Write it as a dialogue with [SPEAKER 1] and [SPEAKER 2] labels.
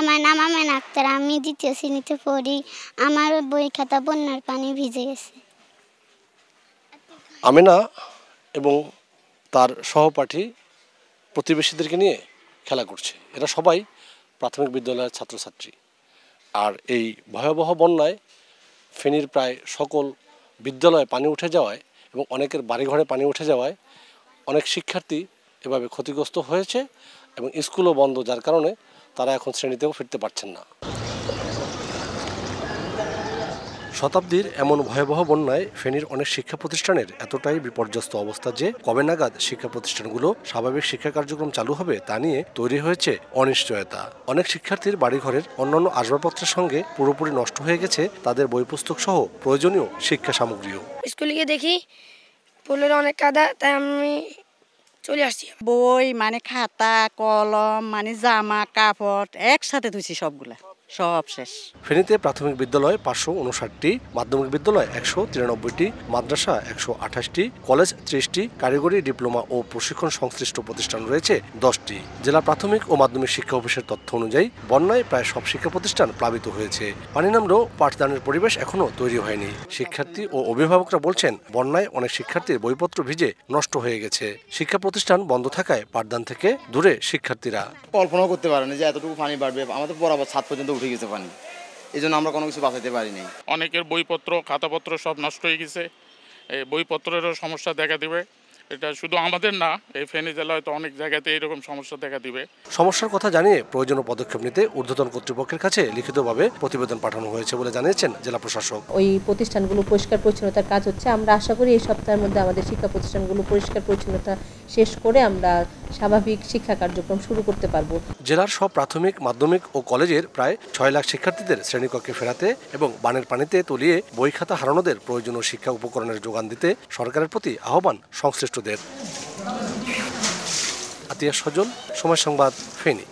[SPEAKER 1] আমার নাম আমেনা আক্তার, আমি 2য় শ্রেণীতে পড়ি। আমার বই খাতা বন্যার পানি ভিজে গেছে।
[SPEAKER 2] আমেনা এবং তার সহপাঠী প্রতিবেশীদেরকে নিয়ে খেলা করছে। এরা সবাই প্রাথমিক বিদ্যালয়ের ছাত্রছাত্রী। আর এই ভয়াবহ বন্যায় ফেনীর প্রায় সকল বিদ্যালয়ে পানি উঠে যাওয়ায় এবং অনেকের বাড়িঘরে পানি উঠে যাওয়ায় অনেক শিক্ষার্থী এভাবে ক্ষতিগ্রস্ত হয়েছে এবং স্কুলও বন্ধ, যার কারণে তারা এখন শ্রেণীতেও ফিরতে পারছেন না। শতাব্দীর এমন ভয়াবহ বন্যায় ফেনীর অনেক শিক্ষা প্রতিষ্ঠানের এতটাই বিপর্যস্ত অবস্থা যে কবে নাগাদ শিক্ষা প্রতিষ্ঠানগুলো স্বাভাবিক শিক্ষা কার্যক্রম চালু হবে তা নিয়ে তৈরি হয়েছে অনিশ্চয়তা। অনেক শিক্ষার্থীর বাড়িঘরের অন্যান্য আসবাবপত্রের সঙ্গে পুরোপুরি নষ্ট হয়ে গেছে তাদের বই পুস্তক সহ প্রয়োজনীয় শিক্ষা সামগ্রীও।
[SPEAKER 3] স্কুলে গিয়ে দেখি পোলের অনেক কাদা, তাই আমি চলে আসছি।
[SPEAKER 4] বই মানে খাতা কলম মানে জামা কাপড় একসাথে ধুইছি, সবগুলা সব শেষ।
[SPEAKER 2] ফেনীতে প্রাথমিক বিদ্যালয় 559টি, মাধ্যমিক বিদ্যালয় 193টি, মাদ্রাসা 128টি, কলেজ 30টি, কারিগরি ডিপ্লোমা ও প্রশিক্ষণ সংশ্লিষ্ট প্রতিষ্ঠান রয়েছে 10টি। জেলা প্রাথমিক ও মাধ্যমিক শিক্ষা অফিসের তথ্য অনুযায়ী বন্যায় প্রায় সব শিক্ষা প্রতিষ্ঠান প্লাবিত হয়েছে। পানি নামলেও পাঠদানের পরিবেশ এখনো তৈরি হয়নি। শিক্ষার্থী ও অভিভাবকরা বলছেন বন্যায় অনেক শিক্ষার্থীর বইপত্র ভিজে নষ্ট হয়ে গেছে। শিক্ষা প্রতিষ্ঠান বন্ধ থাকায় পাঠদান থেকে দূরে শিক্ষার্থীরা।
[SPEAKER 5] কল্পনাও করতে পারেনি যে এতটুকু পানি বাড়বে। আমাদের বরাবর ছাদ পর্যন্ত উঠে গেছে পানি, এই জন্য আমরা কোনো কিছু বাঁচাতে পারিনি।
[SPEAKER 6] অনেকের বইপত্র খাতাপত্র সব নষ্ট হয়ে গেছে। এই বইপত্রেরও সমস্যা দেখা দিবে। এটা শুধু আমাদের না, এই ফেনী জেলায় তো অনেক জায়গাতে এইরকম সমস্যা দেখা দিবে।
[SPEAKER 2] সমস্যার কথা জানিয়ে প্রয়োজনীয় পদক্ষেপ নিতে ঊর্ধ্বতন কর্তৃপক্ষের কাছে লিখিতভাবে প্রতিবেদন পাঠানো হয়েছে বলে জানিয়েছেন জেলা প্রশাসক।
[SPEAKER 7] ওই প্রতিষ্ঠানগুলো পরিষ্কার পরিচ্ছন্নতার কাজ হচ্ছে। আমরা আশা করি এই সপ্তাহের মধ্যে আমাদের শিক্ষা প্রতিষ্ঠানগুলো পরিষ্কার পরিচ্ছন্নতা শেষ করে আমরা স্বাভাবিক শিক্ষা কার্যক্রম শুরু করতে পারবো।
[SPEAKER 2] জেলার সব প্রাথমিক, মাধ্যমিক ও কলেজের প্রায় 6 লাখ শিক্ষার্থীদের শ্রেণীকক্ষে ফেরাতে এবং বানের পানিতে তলিয়ে বই খাতা হারানোদের প্রয়োজনীয় শিক্ষা উপকরণের যোগান দিতে সরকারের প্রতি আহ্বান সংশ্লিষ্টদের। আতিয়া সজল, সময় সংবাদ, ফেনী।